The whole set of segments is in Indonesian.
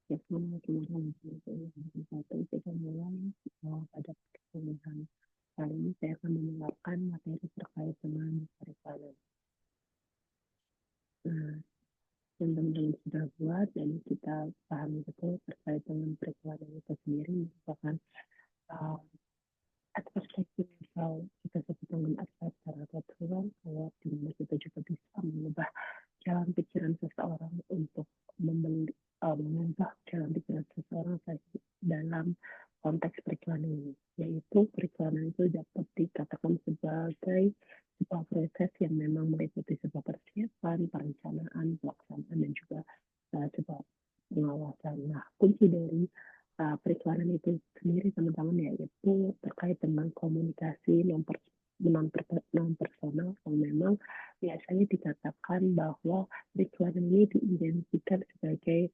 Ya, satu kita mulai pada pertemuan kali ini saya akan mendengarkan materi terkait dengan periklanan. Nah, yang teman-teman sudah buat dan kita pahami betul terkait dengan periklanan itu sendiri merupakan uh, perspektif atau kita sebut dengan advisor atau tulang kalau di mana kita juga bisa mengubah jalan pikiran seseorang untuk membeli mengubah jalan pikiran seseorang dalam konteks periklanan ini, yaitu periklanan itu dapat dikatakan sebagai sebuah proses yang memang meliputi sebuah persiapan, perencanaan, pelaksanaan, dan juga sebuah pengawasan. Nah, kunci dari periklanan itu sendiri teman-teman yaitu terkait dengan komunikasi non personal yang memang biasanya dikatakan bahwa periklanan ini diidentikan sebagai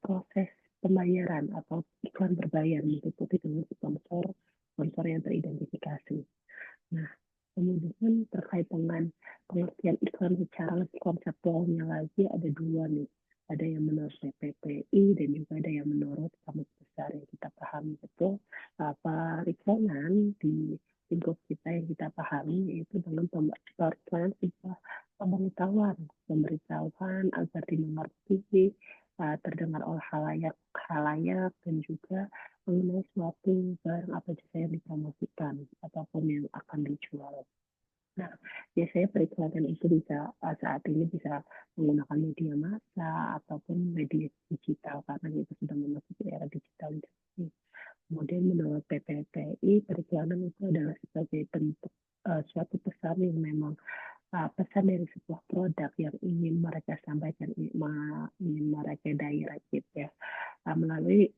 proses pembayaran atau iklan berbayar meliputi dengan sponsor yang teridentifikasi. Nah, kemudian terkait dengan pengertian iklan secara lebih konseptualnya lagi ada dua nih. Ada yang menurut PPPI dan juga ada yang menurut Kamus Besar yang kita pahami betul. Periklanan di lingkup kita yang kita pahami yaitu dengan periklanan sebuah pemberitahuan agar dimengerti, terdengar oleh halayak dan juga mengenai suatu barang apa jasa yang dipromosikan ataupun yang akan dijual. Nah, biasanya periklanan itu bisa saat ini bisa menggunakan media massa ataupun media digital karena kita sudah memasuki era digitalisasi. Kemudian menurut PPPI, periklanan itu adalah sebagai bentuk suatu pesan yang memang pesan dari sebuah produk yang ingin mereka sampaikan, ingin mereka direct gitu ya, melalui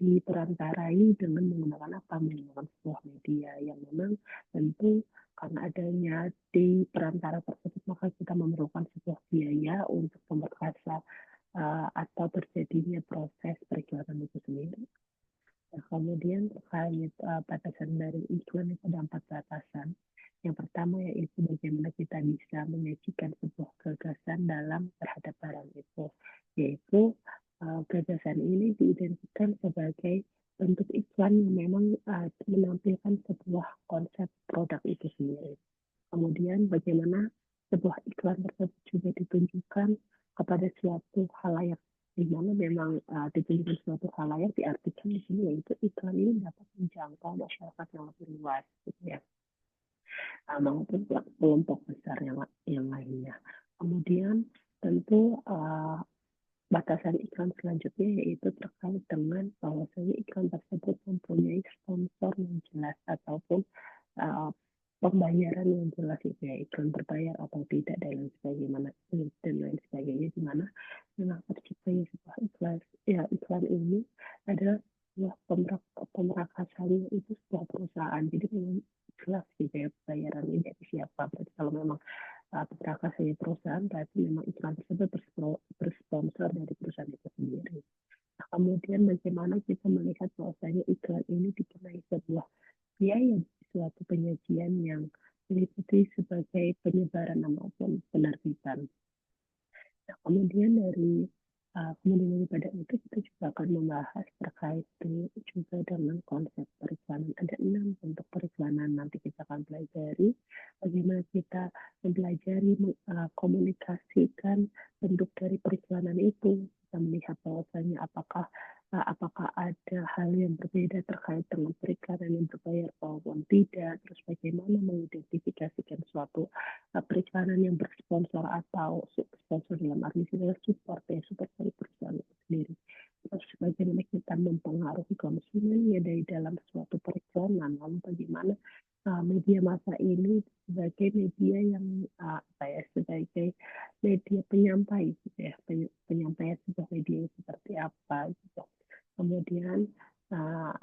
diperantarai dengan menggunakan apa? Menggunakan sebuah media yang memang tentu karena adanya di perantara tersebut maka kita memerlukan sebuah biaya untuk memperkasa atau terjadinya proses periklanan itu sendiri. Nah, kemudian terkait batasan dari iklan itu ada 4 batasan. Yang pertama yaitu bagaimana kita bisa menyajikan sebuah gagasan dalam terhadap barang itu, yaitu gagasan ini diidentikan sebagai bentuk iklan yang memang menampilkan sebuah konsep produk itu sendiri. Kemudian bagaimana sebuah iklan tersebut juga ditunjukkan kepada suatu halayak di mana memang ditunjukkan suatu halayak diartikan di sini yaitu iklan ini dapat menjangkau masyarakat yang lebih luas gitu ya, maupun kelompok besar yang lainnya. Kemudian tentu batasan iklan selanjutnya yaitu terkait dengan bahwasanya iklan tersebut mempunyai sponsor yang jelas ataupun uh, pembayaran yang jelas itu ya, iklan berbayar atau tidak dan lain sebagainya, di mana memang terciptanya sebuah iklan, ya iklan ini adalah sebuah pemerakasannya itu sebuah perusahaan, jadi memang jelas gitu ya bayarannya dari siapa. Berarti kalau memang pemberakasannya perusahaan berarti memang iklan tersebut bersponsor dari perusahaan itu sendiri. Nah, kemudian bagaimana kita melihat bahwasanya iklan ini dikenai sebuah biaya suatu penyajian yang meliputi sebagai penyebaran maupun penerbitan. Nah, kemudian daripada itu kita juga akan membahas terkait juga dengan konsep periklanan. Ada 6 bentuk periklanan. Nanti kita akan pelajari bagaimana kita mempelajari komunikasikan bentuk dari periklanan itu. Kita melihat bahwasanya apakah ada hal yang berbeda terkait dengan periklanan yang berbayar maupun tidak, terus bagaimana mengidentifikasikan suatu periklanan yang bersponsor atau sponsor dalam arti support support dari perusahaan itu sendiri. Terus bagaimana kita mempengaruhi konsumen ya dari dalam suatu periklanan, lalu bagaimana media massa ini sebagai media yang sebagai media penyampai gitu ya, penyampaian sebuah media seperti apa gitu. Kemudian uh,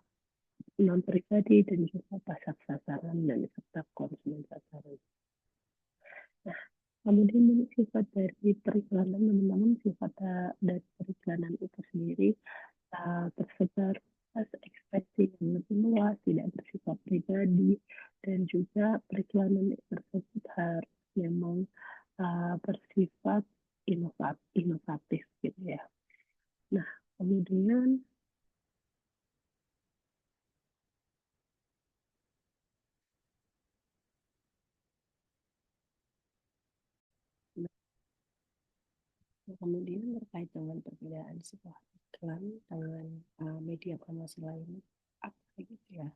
non pribadi dan juga pasar sasaran dan serta konsumen sasaran. Nah, kemudian sifat dari periklanan teman-teman, sifat dari periklanan itu sendiri tersebar ekspresi yang lebih luas, tidak bersifat pribadi, dan juga periklanan tersebut harus memang bersifat inovatif gitu ya. Kemudian terkait dengan perbedaan sebuah iklan dengan media promosi lainnya apa gitu ya.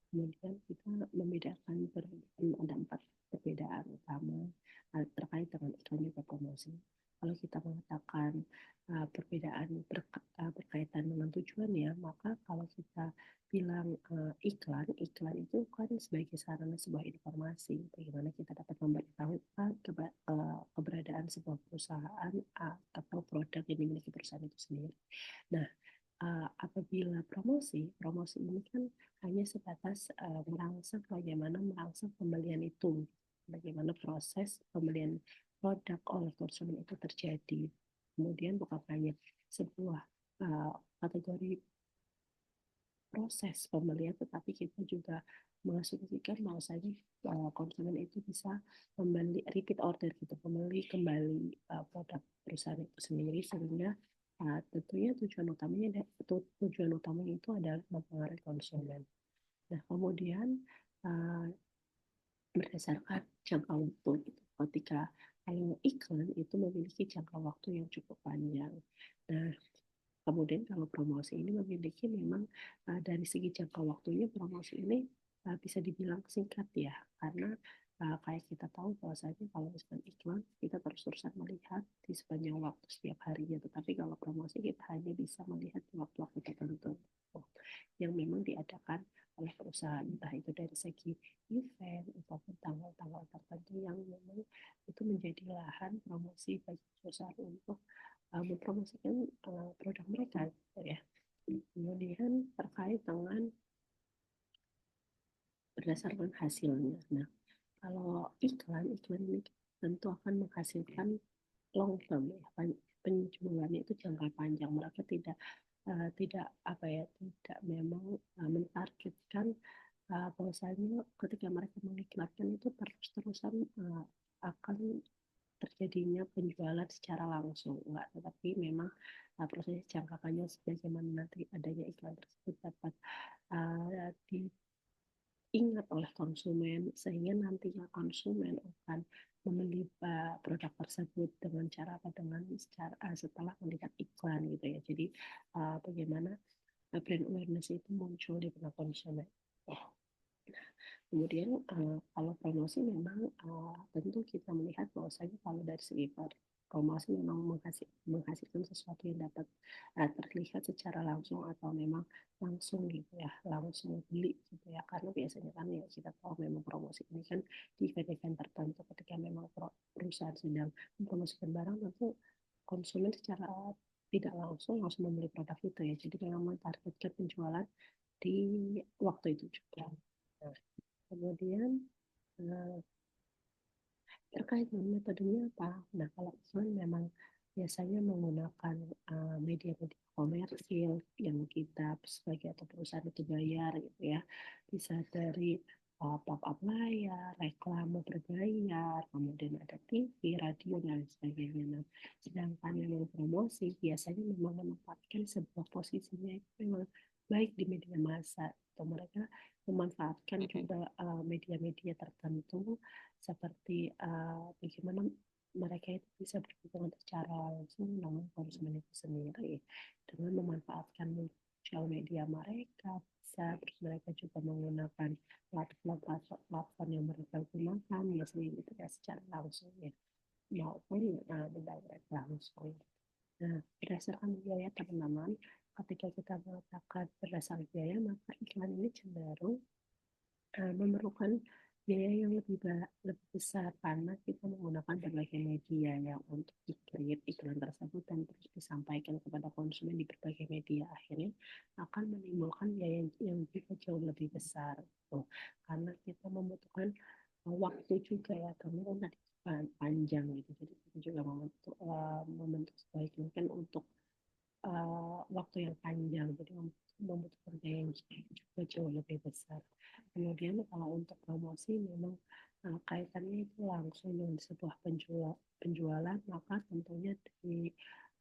Kemudian kita membedakan ada 4 perbedaan utama terkait dengan iklan juga promosi. Kalau kita mengatakan perbedaan berkaitan dengan tujuan ya, maka kalau kita bilang iklan itu kan sebagai sarana sebuah informasi, bagaimana kita dapat memberitahukan keberadaan sebuah perusahaan atau produk yang dimiliki perusahaan itu sendiri. Nah, apabila promosi ini kan hanya sebatas merangsang pembelian itu, bagaimana proses pembelian produk oleh konsumen itu terjadi. Kemudian bukan hanya sebuah kategori proses pembelian, tetapi kita juga mengasumsikan bahwasanya konsumen itu bisa membeli repeat order gitu, membeli kembali produk perusahaan itu sendiri sehingga tentunya tujuan utamanya itu adalah mempengaruhi konsumen. Nah, kemudian uh, berdasarkan jangka waktu gitu. Ketika kalau iklan itu memiliki jangka waktu yang cukup panjang. Nah, kemudian kalau promosi ini memiliki memang dari segi jangka waktunya promosi ini bisa dibilang singkat ya, karena kayak kita tahu bahwasanya kalau misalkan iklan kita terus-terusan melihat di sepanjang waktu setiap harinya, tetapi kalau promosi kita hanya bisa melihat di waktu-waktu tertentu yang memang diadakan oleh perusahaan, entah itu dari segi event ataupun tanggal-tanggal tertentu yang memang itu menjadi lahan promosi bagi perusahaan untuk mempromosikan produk mereka gitu ya. Kemudian terkait dengan berdasarkan hasilnya. Nah, kalau iklan ini tentu akan menghasilkan long term ya, penjualannya itu jangka panjang. Mereka tidak apa ya, tidak memang mentargetkan bahwasanya ketika mereka mengiklankan itu terus-terusan akan terjadinya penjualan secara langsung, enggak, tetapi memang proses jangka panjang sebagaimana nanti adanya iklan tersebut dapat diingat oleh konsumen sehingga nantinya konsumen akan membeli produk tersebut dengan cara apa, dengan setelah melihat iklan gitu ya. Jadi bagaimana brand awareness itu muncul di benak konsumen. Kemudian kalau promosi memang tentu kita melihat bahwasanya kalau dari segi promosi memang menghasilkan sesuatu yang dapat terlihat secara langsung atau memang langsung gitu ya, langsung beli gitu ya, karena biasanya kan ya kita tahu memang promosi ini kan di event-event tertentu ketika memang perusahaan sedang mempromosikan barang, tentu konsumen secara tidak langsung membeli produk itu ya, jadi memang mentargetkan penjualan di waktu itu juga. Nah, kemudian terkait dengan metodenya apa? Nah, kalau iklan memang biasanya menggunakan media-media komersil yang kita sebagai atau perusahaan itu bayar gitu ya. Bisa dari pop-up layar, reklame berbayar, kemudian ada TV, radio, dan sebagainya. Nah, sedangkan yang promosi biasanya memang menempatkan sebuah posisinya itu memang baik di media massa atau mereka memanfaatkan juga media-media tertentu seperti bagaimana mereka itu bisa berhubungan secara langsung dengan konsumen itu sendiri dengan memanfaatkan sosial media mereka bisa, terus mereka juga menggunakan platform yang mereka gunakan ya sendiri itu ya secara langsung ya maupun mendirect langsung. Nah, berdasarkan biaya penanaman, ketika kita mengatakan berdasarkan biaya, maka iklan ini cenderung memerlukan biaya yang lebih besar karena kita menggunakan berbagai media yang untuk iklan tersebut dan terus disampaikan kepada konsumen di berbagai media, akhirnya akan menimbulkan biaya yang juga jauh lebih besar tuh. Karena kita membutuhkan waktu juga ya, karena kan tadi panjang gitu, jadi kita juga membentuk sebuah iklan kan untuk waktu yang panjang, jadi membutuhkan biaya yang juga jauh lebih besar. Kemudian kalau untuk promosi memang kaitannya itu langsung dengan sebuah penjualan, maka tentunya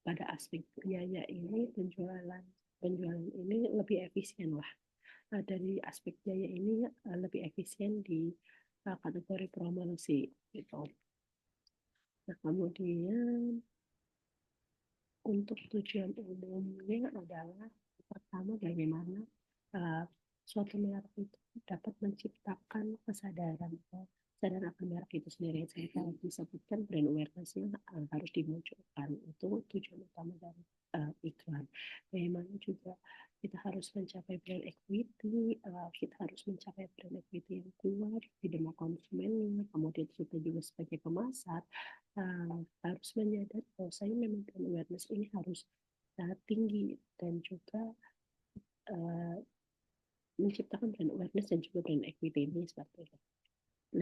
pada aspek biaya ini penjualan ini lebih efisien lah. Dari aspek biaya ini lebih efisien di kategori promosi gitu. Nah, kemudian untuk tujuan umumnya adalah pertama bagaimana suatu merek itu dapat menciptakan kesadaran kesadaran akan merek itu sendiri. Saya kalau disebutkan brand awareness-nya harus dimunculkan. Itu tujuan utama dari iklan. Bagaimana juga kita harus mencapai brand equity, kita harus mencapai brand equity yang kuat di mata konsumennya. Kemudian kita juga sebagai pemasar harus menyadari bahwa saya memang brand awareness ini harus tinggi dan juga uh, menciptakan brand awareness dan juga brand equity ini seperti itu.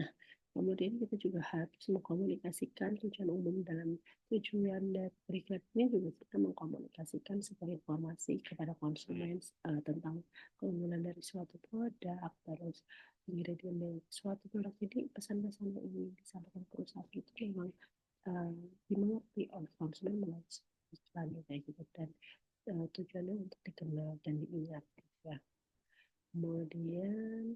Nah, kemudian kita juga harus mengkomunikasikan tujuan umum dalam tujuan dari beriklan ini juga kita mengkomunikasikan sebagai informasi kepada konsumen tentang keunggulan dari suatu produk, terus ingredient dari suatu produk. Jadi pesan-pesan yang ingin disampaikan perusahaan itu memang dimengerti oleh konsumen melalui iklan kayak gitu dan tujuannya untuk dikenal dan diingat ya. Kemudian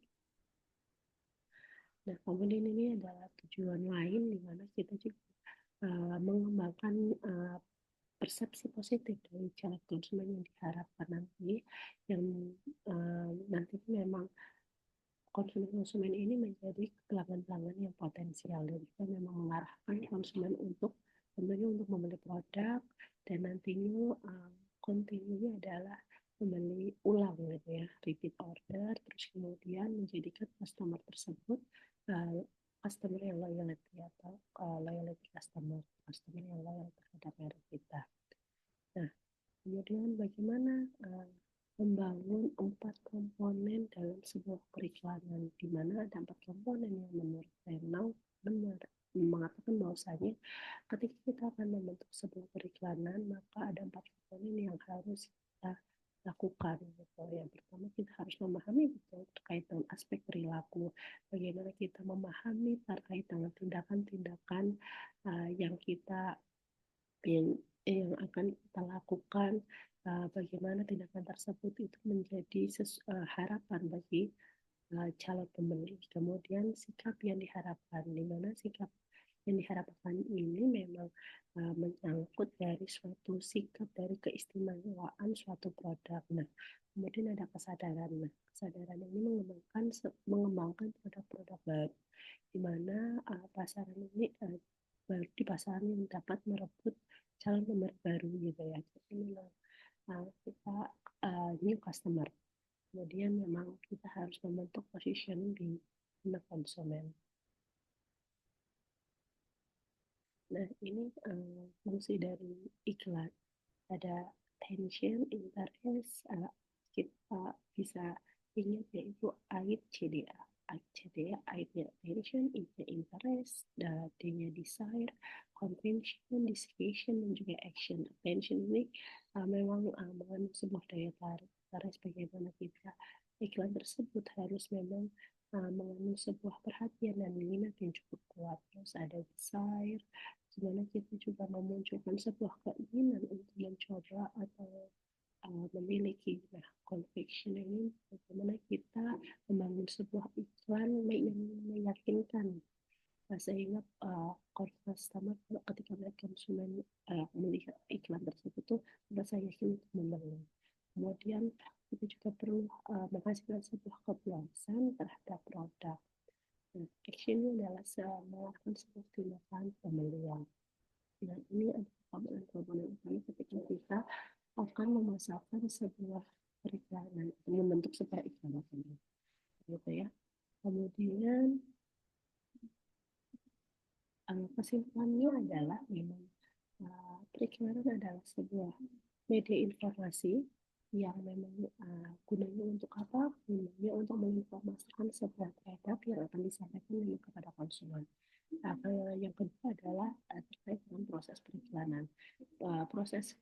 kemudian ini adalah tujuan lain di mana kita juga mengembangkan persepsi positif dari calon konsumen yang diharapkan nanti yang nanti memang konsumen-konsumen ini menjadi pelanggan-pelanggan yang potensial dan kita memang mengarahkan konsumen untuk tentunya untuk membeli produk dan nantinya continuenya adalah membeli ulang gitu ya, repeat order, terus kemudian menjadikan customer tersebut customer yang loyalty atau loyalty customer yang loyal terhadap merek kita. Nah, kemudian bagaimana membangun 4 komponen dalam sebuah periklanan, di mana ada 4 komponen yang menurut Renau benar mengatakan bahwasanya ketika kita akan membentuk sebuah periklanan maka ada 4 komponen yang harus kita lakukan gitu. Yang pertama kita harus memahami betul terkait dengan aspek perilaku, bagaimana kita memahami terkait dengan tindakan-tindakan yang kita yang akan kita lakukan, bagaimana tindakan tersebut itu menjadi harapan bagi calon pembeli. Kemudian sikap yang diharapkan, di mana sikap yang diharapkan ini memang menyangkut dari suatu sikap dari keistimewaan suatu produk. Nah, kemudian ada kesadaran. Nah, kesadaran ini mengembangkan produk-produk baru, di mana pasaran ini baru di pasaran yang dapat merebut calon pembeli baru gitu ya. Jadi memang kita new customer. Kemudian memang kita harus membentuk positioning di benak konsumen. Nah, ini fungsi dari iklan. Ada attention, interest, kita bisa ingat yaitu AID CDA. AID CDA, AID-nya attention, I-nya interest, D-nya desire, convention, discretion, dan juga action. Attention ini memang mengandung sebuah daya tarik. Tarik bagaimana kita iklan tersebut harus memang mengandung sebuah perhatian dan minat yang cukup kuat. Terus ada desire, gimana kita juga memunculkan sebuah keinginan untuk mencoba atau memiliki. Nah, conviction ini bagaimana kita membangun sebuah iklan yang meyakinkan sehingga customer ketika mereka konsumen melihat iklan tersebut tuh merasa yakin untuk membeli. Kemudian kita juga perlu menghasilkan sebuah kepuasan terhadap produk. Nah, actionnya adalah melakukan sebuah tindakan pembelian. Nah, ini adalah komponen-komponen utama ketika kita akan memasarkan sebuah periklanan, membentuk sebuah iklan gitu ya. Kemudian kesimpulannya adalah memang periklanan adalah sebuah media informasi yang memang gunanya untuk apa? Gunanya untuk menginformasikan sebuah produk yang akan disampaikan kepada konsumen. Yang kedua adalah terkait dengan proses periklanan. Proses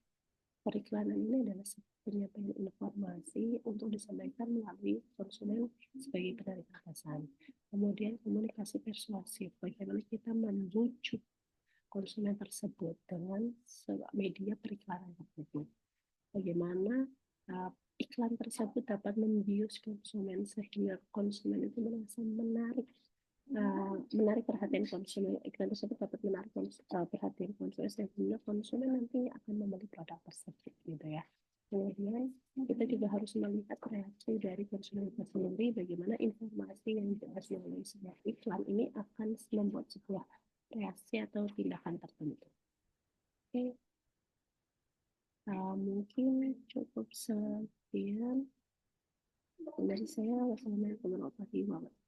periklanan ini adalah penyampaian informasi untuk disampaikan melalui konsumen sebagai penarik pesan. Kemudian komunikasi persuasif, bagaimana kita membujuk konsumen tersebut dengan media periklanan tersebut. Bagaimana iklan tersebut dapat membius konsumen sehingga konsumen itu merasa menarik menarik perhatian konsumen. Iklan tersebut dapat menarik perhatian konsumen sehingga konsumen nantinya akan membeli produk tersebut gitu ya. Kemudian kita juga harus melihat reaksi dari konsumen itu sendiri, bagaimana informasi yang jelas melalui sebuah iklan ini akan membuat sebuah reaksi atau tindakan tertentu. Oke, mungkin cukup sekian dari saya. Wassalamualaikum warahmatullahi wabarakatuh.